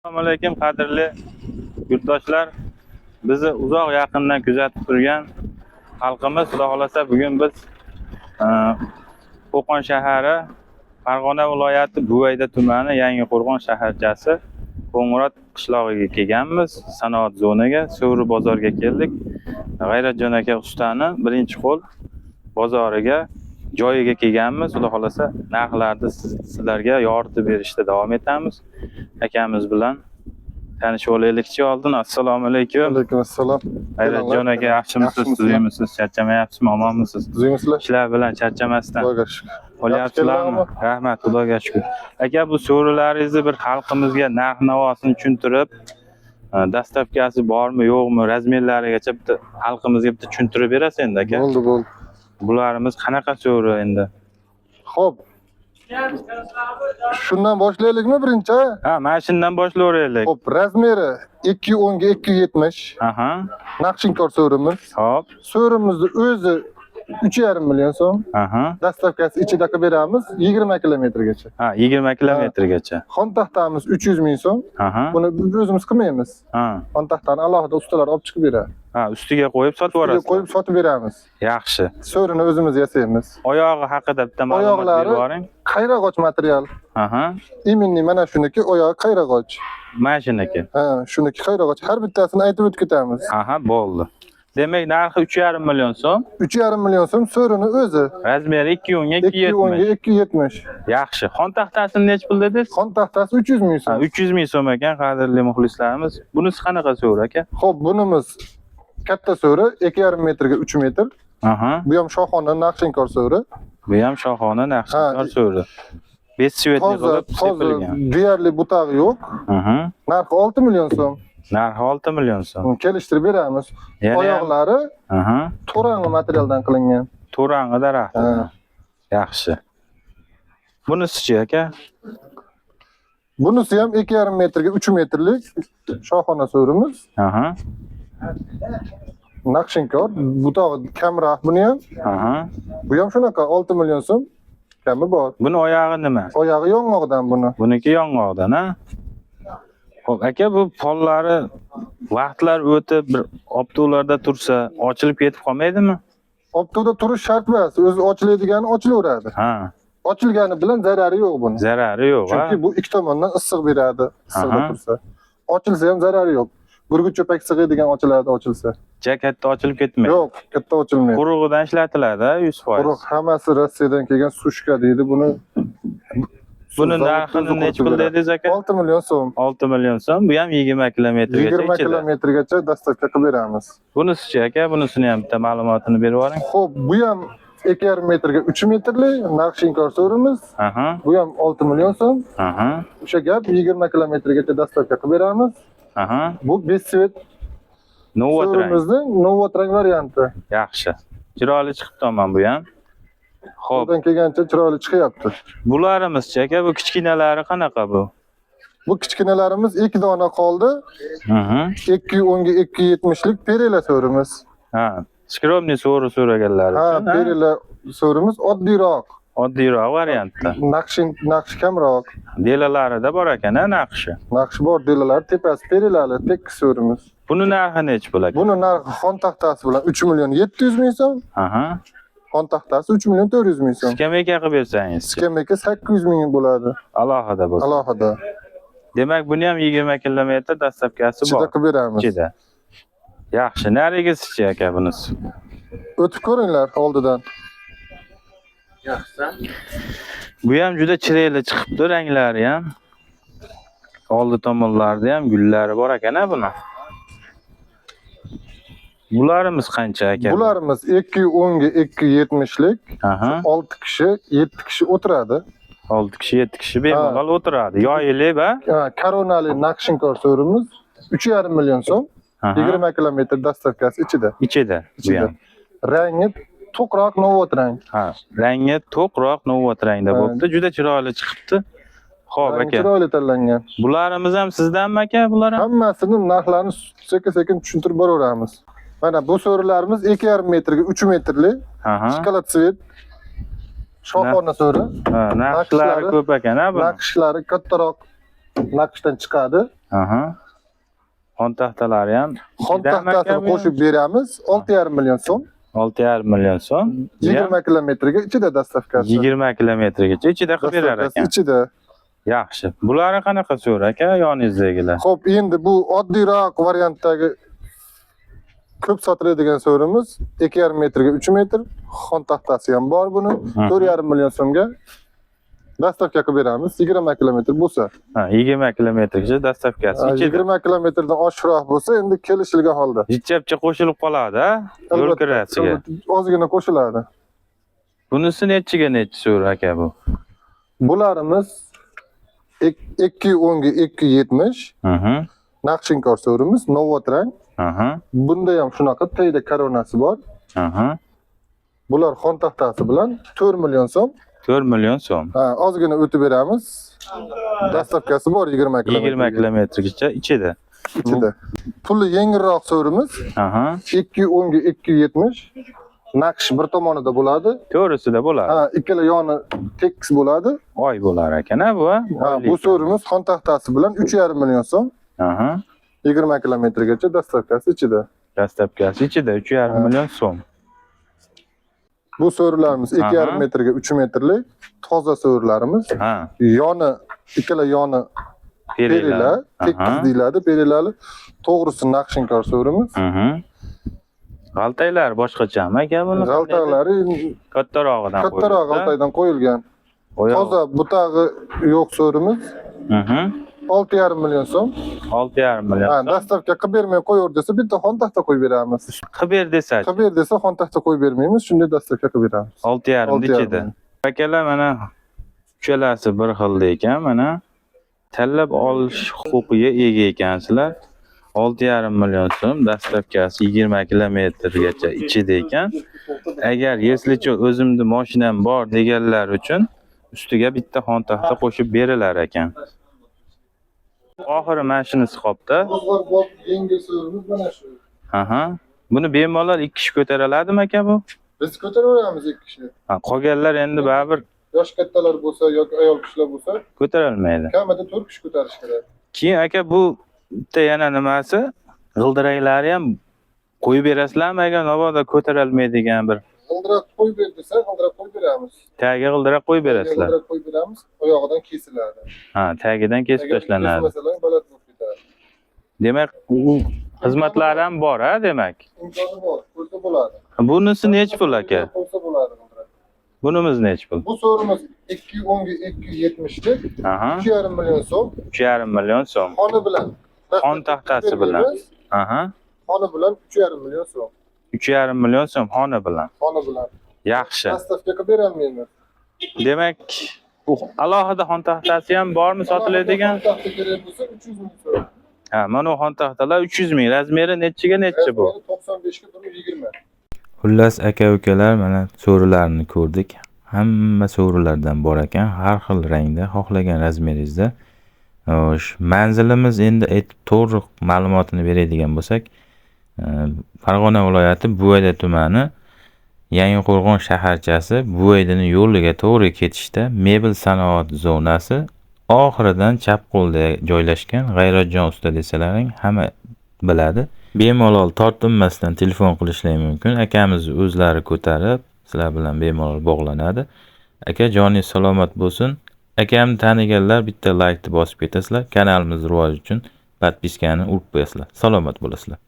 Assalomu alaykum qadrli yurtdoshlar. Bizni uzoq yaqindan kuzatib turgan xalqimiz, xudo xolasa bugun biz Qo'qon shahari, Farg'ona viloyati Buvayda tumani Yangiqo'rg'on shaharchasi Qo'ng'irot qishlog'iga kelganmiz. Sanoat zoniga, So'ri bozorga keldik. G'ayratjon aka ustani birinchi qo'l bozoriga, joyiga kelganmiz. Xudo xolasa narxlarni sizlarga yoritib berishda davom etamiz. Akamiz bilan tanishib olaylikchi oldin. Assalomu alaykum. Alaykum assalom. G'ayratjon aka, yaxshimisiz, tuzukmisiz, charchamayapsizmi, omonmisiz? Tuzukmisizlar? Ishlar bilan charchamasdan Xudoga shukr. olyapsizlarmi? Rahmat, Xudoga shukr. Aka, bu so'rilaringizni bir xalqimizga narx-navosini tushuntirib, dastavkasi bormi, yo'qmi, razmerlarigacha bitta xalqimizga bitta tushuntirib berasiz endi aka. Bo'ldi. Bularimiz qanaqa so'ri endi? Xo'p. Shundan boshlaylikmi birinchi? Ha, mana shundan boshlayveraylik. Xo'p, razmeri 210 ga 270. Aha. Naqshinkor so'rimiz. Hop. So'rimizni o'zi 3,5 million so'm. Aha. Dastavkasi ichida qilib beramiz 20 kilometrgacha. Ha, 20 kilometrgacha. Xon taxtamiz 300 ming so'm. Aha. Buni biz o'zimiz qilmaymiz. Ha. Xon taxtani alohida ustalar olib chiqib beradi. Ha, ustiga qo'yib sotib Ustiga yuborasiz. qo'yib sotib beramiz. Yaxshi. So'rini o'zimiz yasaymiz. Oyog'i haqida bitta ma'lumot berib Oyoqlari boring. qayrag'och material. Aha. Iminni mana shuniki oyog'i qayrag'och. Mana shuniki. Ha, shuniki qayrag'och. Har bittasini aytib o'tib ketamiz. Aha, bo'ldi. Demak, narxi 3,5 million so'm. 3,5 million so'm so'rini o'zi. Razmeri 210 ga 210 ga 270. 270. Yaxshi. Xon taxtasini nech pul dedingiz? Xon taxtasi 300 ming Ha, so'm. 300 ming so'm ekan, qadrli muxlislarimiz. Bunisi qanaqa so'ri aka? Xo'p, bunimiz katta so'ri 2,5 metrga 3 metr. Aha. Bu ham shohona naqshinkor so'ri. Bu ham shohona naqshkor so'ri. Besvetli qilib sepilgan. Deyarli butag'i yo'q. Aha. Narxi 6 million so'm. Narxi 6 million so'm. Kelishtirib beramiz. Yana ham- Oyoqlari Aha. to'rang'i materialdan qilingan. To'rang'i daraxt. Ha. Yaxshi. Bunisi-chi aka? Bunisi ham 2,5 metrga 3 metrlik shohona so'rimiz. Aha. Naqshinkor, butog'i kamroq buni ham. Aha. Bu ham shunaqa 6 million so'm. Kami bor. Buni oyog'i nima? Oyog'i yong'oqdan buni. Buniki yong'oqdan, ha? Xo'p, aka, bu pollari vaqtlar o'tib bir optolarda tursa, ochilib ketib qolmaydimi? Optoda turish shart emas. O'zi ochiladigani ochilaveradi. Ha. Ochilgani bilan zarari yo'q buni. Zarari yo'q, ha? Chunki bu ikki tomondan issiq beradi. Issiqda Aha. tursa. Ochilsa ham zarari yo'q. Gurgut cho'pak sig'iydigan ochiladi, ochilsa. Katta ochilib ketmaydi. Yo'q, katta ochilmaydi. Qurug'idan ishlatiladi, 100%. Quruq hammasi Rossiyadan kelgan sushka deydi buni. Buni narxini nech pul dedingiz aka? 6 million so'm. 6 million so'm. Bu ham 20 kilometrgacha 20 ichida. kilometrgacha dastavka qilib beramiz. Bunisi-chi aka? Bunisini ham bitta ma'lumotini berib yuboring. Xo'p, bu ham 2,5 metrga 3 metrli naqshinkor so'rimiz. Aha. Bu ham 6 million so'm. Aha. O'sha gap 20 kilometrgacha dastavka qilib beramiz. Aha. Bu besvet Novot rang. so'rimizning Novot rang varianti. Yaxshi. Chiroyli chiqibdi bu ham. Xo'p, Qo'ldan kelgancha chiroyli chiqyapti. bularimiz-chi aka? Bu kichkinalari qanaqa bu? Bu kichkinalarimiz 2 dona qoldi. Aha. 210 ga 270 lik perela so'rimiz. Ha, skromniy so'ri so'raganlar Ha, uchun. perela so'rimiz oddiyroq. Oddiyroq variantda. Naqshi kamroq. Delalarida bor ekan-a naqshi. Naqshi bor delalar, tepasi perelali, tekis so'rimiz. Buni narxi nech pul aka? Buni narxi xon taxtasi bilan 3 million 700 ming so'm. Aha. Xon taxtasi 3 million 400 ming so'm. Skameyka qilib bersangiz. Skameyka 800 ming bo'ladi. Alohida bo'lsa. Alohida. Demak, buni ham 20 kilometr dastavkasi Ichida bor. qilib beramiz. Ichida. Yaxshi, narigisi-chi aka bunisi? O'tib ko'ringlar oldidan. Bu ham juda chiroyli chiqibdi, ranglari ham. Oldi tomonlarida ham gullari bor ekan-a buni. Bularimiz qancha aka? Bularimiz 210 ga 270 lik. Aha. 6 kishi, 7 kishi o'tiradi. 6 kishi, 7 kishi bemalol o'tiradi. Yoyilib, ha? Koronali naqshinkor so'rimiz 3,5 million so'm. Aha. 20 kilometr dastavkasi ichida. Ichida bu ham. Rangi to'qroq Novot rang. Ha, rangi to'qroq Novot rangda bo'libdi. Juda chiroyli chiqibdi. Xo'p Rangi aka. chiroyli tanlangan. Bularimiz ham sizdanmi aka, bular ham? Hammasini narxlarini sekin-sekin tushuntirib boraveramiz. Mana bu so'rilarimiz 2,5 metrga 3 metrli. Aha. Shokolad svet. Shohona so'ri. Ha, naqshlari ko'p ekan-a bu. Naqshlari kattaroq naqshdan chiqadi. Aha. Xon taxtalari ham Xon ichidami aka taxtasini bu? qo'shib beramiz. 6,5 million so'm. 6,5 million so'm. 20 kilometrga ichida dastavkasi. 20 kilometrgacha ichida qilib berar Dastavkasi ekan. ichida. Yaxshi. Bularni qanaqa so'ra aka yoningizdagilar? Xo'p, endi bu oddiyroq variantdagi ko'p sotiladigan so'rimiz 2,5 metrga 3 metr. Xon taxtasi ham bor buni. 4,5 million so'mga dastavka qilib beramiz. 20 kilometr bo'lsa. Ha, 20 kilometrgacha dastavkasi ichida. 20 kilometrdan oshiqroq bo'lsa, endi kelishilgan holda. Jichapcha qo'shilib qoladi, yo'l kirasiga. Ozgina qo'shiladi. Bunisi nechiga nechi so'ra aka bu? Bularimiz 210 ga 270. Mhm. Naqshinkor so'rimiz Novot rang. Aha. Bunda ham shunaqa tayda koronasi bor. Aha. Bular xon taxtasi bilan 4 million so'm. 4 million so'm. Ha, ozgina o'tib beramiz. Dastavkasi bor 20 kilometr. 20 kilometrgacha ichida. ichida. Puli yengilroq so'rimiz Aha. 210 ga 270. Naqsh bir tomonida bo'ladi. To'g'risida bo'ladi. Ha, ikkala yoni tekis bo'ladi. Oy bo'lar ekan-a bu? Ha, bu so'rimiz xon taxtasi bilan 3,5 million so'm. Aha. 20 kilometrgacha dastavkasi ichida. Dastavkasi ichida 3,5 million so'm. Bu so'rlarimiz 2,5 Aha. metrga 3 metrlik toza so'rlarimiz. Ha. Yoni ikkala yoni Perilar. perila, tekis deyiladi, perilali. To'g'risi naqshinkor so'rimiz. Mhm. G'altaylar boshqachami aka buni? G'altalari Kattarog'idan kattaroq g'altaydan qo'yilgan. Toza butag'i yo'q so'rimiz. Mhm. 6,5 million so'm. 6,5 million. Ha, dastavka qilib bermay qo'yaver desa, bitta xon taxta qo'yib beramiz. Qilib ber desachi. Qilib ber desa, xon taxta qo'yib bermaymiz, shunday dastavka qilib beramiz. 6,5 ichida. Akalar mana uchalasi bir xil ekan, mana tanlab olish huquqiga ega ekansizlar. 6,5 million so'm dastavkasi 20 kilometrgacha ichida ekan. Agar yeslicha o'zimda mashinam bor deganlar uchun ustiga bitta xon taxta qo'shib berilar ekan. Oxiri mashinasi qopda. Yengil so'rimiz mana shu. Aha. Buni bemalol 2 kishi ko'taraladimi aka bu? Biz ko'taraveramiz 2 kishi. Ha, qolganlar endi baribir Yosh kattalar bo'lsa yoki ayol kishilar bo'lsa, ko'tarolmaydi. kamida 4 kishi ko'tarish kerak. Keyin aka bu bitta yana nimasi? G'ildiraklari ham qo'yib berasizlarmi agar mabodo ko'tarolmaydigan bir G'ildirak qo'yib ber desa, g'ildirak qo'yib beramiz. tagiga g'ildirak qo'yib berasizlar. G'ildirak qo'yib beramiz, oyog'idan kesiladi. Ha, tagidan kesib tashlanadi. Masalan, baland bo'lib ketadi. Demak, u xizmatlari ham bor, ha, demak. Imkoni bor, qo'ysa bo'ladi. Bunisi nechi pul aka? Qo'ysa bo'ladi g'ildirak. Bunimiz nechi pul? Bu so'rimiz 210 ga 270 lik, Aha. 3,5 million so'm. 3,5 million so'm. Xoni bilan. Xon taxtasi bilan. Aha. Xoni bilan 3,5 million so'm. 3,5 million so'm xona bilan. Xoni bilan. Yaxshi. Dastavka qilib berolmaymiz. Demak, bu alohida xon taxtasi ham bormi sotiladigan? Taxta kerak bo'lsa 300 ming so'm. Ha, mana xon taxtalar 300 ming. Razmeri nechiga nechi bu? 95 ga 120. Xullas aka-ukalar, mana so'rilarni ko'rdik. Hamma so'rilardan bor ekan, har xil rangda, xohlagan razmeringizda. Xo'sh, manzilimiz endi to'g'ri ma'lumotini beradigan bo'lsak, Farg'ona viloyati Buvayda tumani, Yangiqo'rg'on shaharchasi Buvaydani yo'liga to'g'ri ketishda mebel sanoat zonasi oxiridan chap qo'lda joylashgan. G'ayratjon usta desalaring hamma biladi. Bemalol tortinmasdan telefon qilishlari mumkin. Akamiz o'zlari ko'tarib sizlar bilan bemalol bog'lanadi. Aka joningiz salomat bo'lsin. Akamni taniganlar bitta like bosib ketasizlar. Kanalimiz rivoji uchun podpiskani urib qo'yasizlar. Salomat bo'lasizlar.